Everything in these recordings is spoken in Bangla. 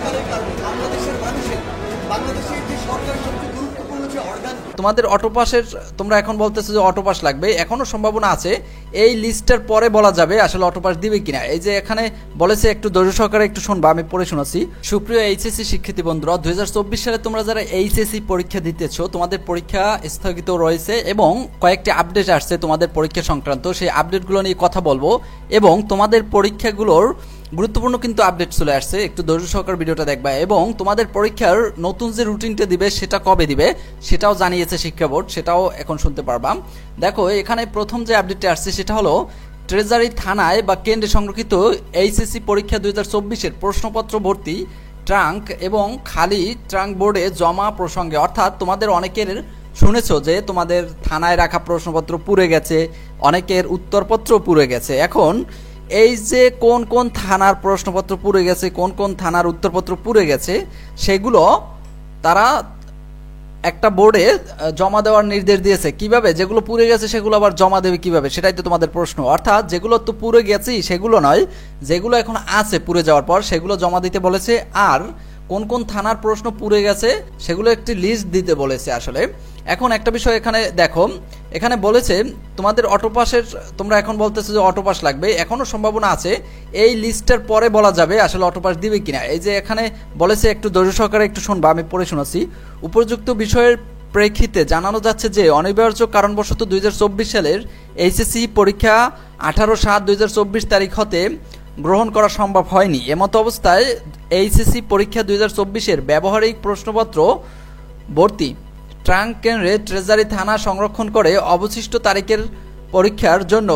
সরকারের কারণে বাংলাদেশের মানুষের বাংলাদেশের যে সরকারের সবচেয়ে গুরুত্বপূর্ণ যে অর্গান তোমাদের অটোপাসের তোমরা এখন বলতেছো যে অটোপাস লাগবে, এখনো সম্ভাবনা আছে এই লিস্টের পরে বলা যাবে আসলে অটোপাস দিবে কিনা। এই যে এখানে বলেছে, একটু ধৈর্য সহকারে একটু শুনবা, আমি পড়ে শোনাচ্ছি। সুপ্রিয় এইচএসসি শিক্ষার্থী বন্ধুরা, 2024 সালে তোমরা যারা এইচএসসি পরীক্ষা দিতেছো তোমাদের পরীক্ষা স্থগিত রয়েছে এবং কয়েকটি আপডেট আসছে তোমাদের পরীক্ষা সংক্রান্ত। সেই আপডেটগুলো নিয়ে কথা বলবো এবং তোমাদের পরীক্ষাগুলোর গুরুত্বপূর্ণ কিন্তু আপডেট চলে আসছে, একটু ধৈর্য সহকারে ভিডিওটা দেখবা। এবং তোমাদের পরীক্ষার নতুন যে রুটিনটা দিবে সেটা কবে দিবে সেটাও জানিয়েছে শিক্ষা বোর্ড, সেটাও এখন শুনতে পারবা। দেখো এখানে প্রথম যে আপডেটটা আসছে সেটা হলো ট্রেজারি থানায় বা কেন্দ্রে সংরক্ষিত এইচএসসি পরীক্ষা 2024-এর প্রশ্নপত্র ভর্তি ট্রাঙ্ক এবং খালি ট্রাঙ্ক বোর্ডে জমা প্রসঙ্গে, অর্থাৎ তোমাদের অনেকের শুনেছো যে তোমাদের থানায় রাখা প্রশ্নপত্র পুড়ে গেছে, অনেকের উত্তরপত্র পুড়ে গেছে। এখন এই যে কোন কোন থানার প্রশ্নপত্র পুড়ে গেছে, কোন কোন থানার উত্তরপত্র পুড়ে গেছে, সেগুলো তারা একটা বোর্ডে জমা দেওয়ার নির্দেশ দিয়েছে। কিভাবে যেগুলো পুড়ে গেছে সেগুলো আবার জমা দেবে কিভাবে, সেটাই তো তোমাদের প্রশ্ন। অর্থাৎ যেগুলো তো পুড়ে গেছেই সেগুলো নয়, যেগুলো এখন আছে পুড়ে যাওয়ার পর সেগুলো জমা দিতে বলেছে। আর কোন কোন থানার প্রশ্ন পুড়ে গেছে সেগুলো একটি লিস্ট দিতে বলেছে আসলে। এখন একটা বিষয় এখানে দেখো, এখানে বলেছে তোমাদের অটোপাসের তোমরা এখন বলতেছো যে অটোপাস লাগবে, এখনো সম্ভাবনা আছে এই লিস্টের পরে বলা যাবে আসলে অটোপাস দিবে কিনা। এই যে এখানে বলেছে, একটু ধৈর্য সহকারে একটু শুনবা, আমি পড়ে শোনাচ্ছি। উপযুক্ত বিষয়ের প্রেক্ষিতে জানানো যাচ্ছে যে অনিবার্য কারণবশত 2024 সালের এইচএসসি পরীক্ষা 18/7/2024 তারিখ হতে গ্রহণ করা সম্ভব হয়নি। এমতো অবস্থায় এইচএসসি পরীক্ষা 2024-এর ব্যবহারিক প্রশ্নপত্র ভর্তি ট্রাঙ্ক কেন্দ্রে ট্রেজারি থানা সংরক্ষণ করে অবশিষ্ট তারিখের পরীক্ষার জন্য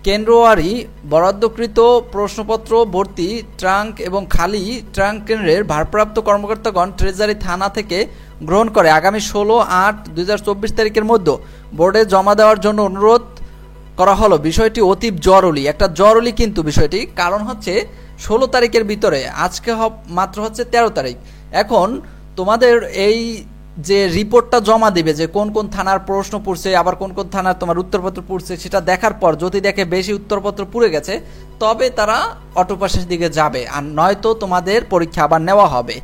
কেন্দ্রওয়ারি বরাদ্দকৃত প্রশ্নপত্র ভর্তি ট্রাঙ্ক এবং খালি ট্রাঙ্ক কেন্দ্রের ভারপ্রাপ্ত কর্মকর্তাগণ ট্রেজারি থানা থেকে গ্রহণ করে আগামী 16/8/2024 তারিখের মধ্যে বোর্ডে জমা দেওয়ার জন্য অনুরোধ করা হলো। বিষয়টি অতি জরুরি, একটা জরুরি কিন্তু বিষয়টি, কারণ হচ্ছে 16 তারিখের ভিতরে, আজকে মাত্র হচ্ছে 13 তারিখ। এখন তোমাদের এই যে রিপোর্টটা জমা দিবে যে কোন কোন থানার প্রশ্ন পড়ছে, আবার কোন কোন থানার তোমার উত্তরপত্র পড়ছে, সেটা দেখার পর যদি দেখে বেশি উত্তরপত্র পুড়ে গেছে তবে তারা অটোপাসের দিকে যাবে, আর নয়তো তোমাদের পরীক্ষা আবার নেওয়া হবে।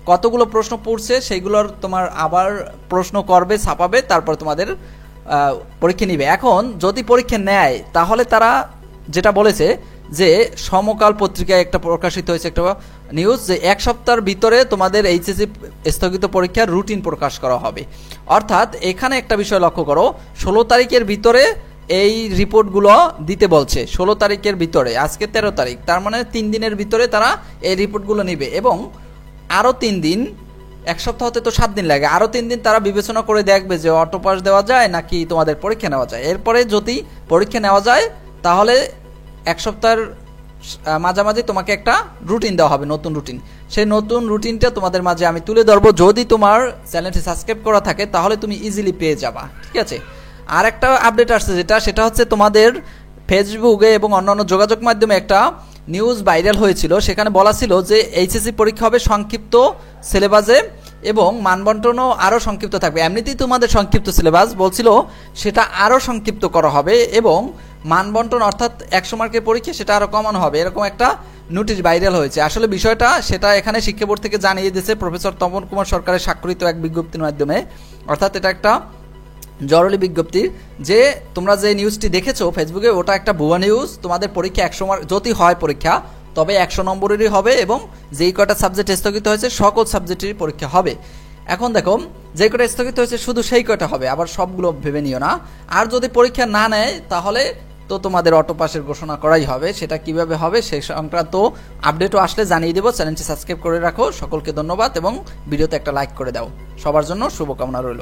কতগুলো প্রশ্ন পড়ছে সেইগুলোর তোমার আবার প্রশ্ন করবে, ছাপাবে, তারপর তোমাদের পরীক্ষা নিবে। এখন যদি পরীক্ষা নেয় তাহলে তারা যেটা বলেছে যে সমকাল পত্রিকায় একটা প্রকাশিত হয়েছে একটা নিউজ যে 1 সপ্তাহের ভিতরে তোমাদের এইচএসসি স্থগিত পরীক্ষার রুটিন প্রকাশ করা হবে। অর্থাৎ এখানে একটা বিষয় লক্ষ্য করো, 16 তারিখের ভিতরে এই রিপোর্টগুলো দিতে বলছে। 16 তারিখের ভিতরে, আজকে 13 তারিখ, তার মানে 3 দিনের ভিতরে তারা এই রিপোর্টগুলো নিবে এবং আরও 3 দিন, 1 সপ্তাহ হতে তো 7 দিন লাগে, আরও 3 দিন তারা বিবেচনা করে দেখবে যে অটোপাস দেওয়া যায় নাকি তোমাদের পরীক্ষা নেওয়া যায়। এরপরে যদি পরীক্ষা নেওয়া যায় তাহলে 1 সপ্তাহের মাঝামাঝি তোমাকে একটা রুটিন দেওয়া হবে, নতুন রুটিন। সেই নতুন রুটিনটা তোমাদের মাঝে আমি তুলে ধরবো। যদি তোমার চ্যানেলটি সাবস্ক্রাইব করা থাকে তাহলে তুমি ইজিলি পেয়ে যাবা, ঠিক আছে। আর একটা আপডেট আসছে সেটা হচ্ছে তোমাদের ফেসবুকে এবং অন্যান্য যোগাযোগ মাধ্যমে একটা নিউজ ভাইরাল হয়েছিল। সেখানে বলা ছিল যে এইচএসসি পরীক্ষা হবে সংক্ষিপ্ত সিলেবাসে এবং মানবন্টনও আরও সংক্ষিপ্ত থাকবে। এমনিতেই তোমাদের সংক্ষিপ্ত সিলেবাস বলছিল, সেটা আরও সংক্ষিপ্ত করা হবে এবং মানবন্টন অর্থাৎ 100 মার্কের পরীক্ষা সেটা আরও কমানো হবে, এরকম একটা নোটিশ ভাইরাল হয়েছে। আসলে বিষয়টা সেটা এখানে শিক্ষা বোর্ড থেকে জানিয়ে দিয়েছে প্রফেসর তপন কুমার সরকারের স্বাক্ষরিত এক বিজ্ঞপ্তির মাধ্যমে। অর্থাৎ এটা একটা জরুরি বিজ্ঞপ্তি যে তোমরা যে নিউজটি দেখেছো ফেসবুকে, ওটা একটা ভুয়া নিউজ। তোমাদের পরীক্ষা 100 মার্ক যদি হয় পরীক্ষা, তবে 100 নম্বরেরই হবে এবং যেই কটা সাবজেক্ট স্থগিত হয়েছে সকল সাবজেক্টেরই পরীক্ষা হবে। এখন দেখো, যে কটা স্থগিত হয়েছে শুধু সেই কটা হবে, আবার সবগুলো ভেবে নিও না। আর যদি পরীক্ষা না নেয় তাহলে তো তোমাদের অটোপাসের ঘোষণা করাই হবে। সেটা কিভাবে হবে সেই সংক্রান্ত আপডেটও আসলে জানিয়ে দেবো। চ্যানেলটি সাবস্ক্রাইব করে রাখো। সকলকে ধন্যবাদ এবং ভিডিওতে একটা লাইক করে দাও। সবার জন্য শুভকামনা রইল।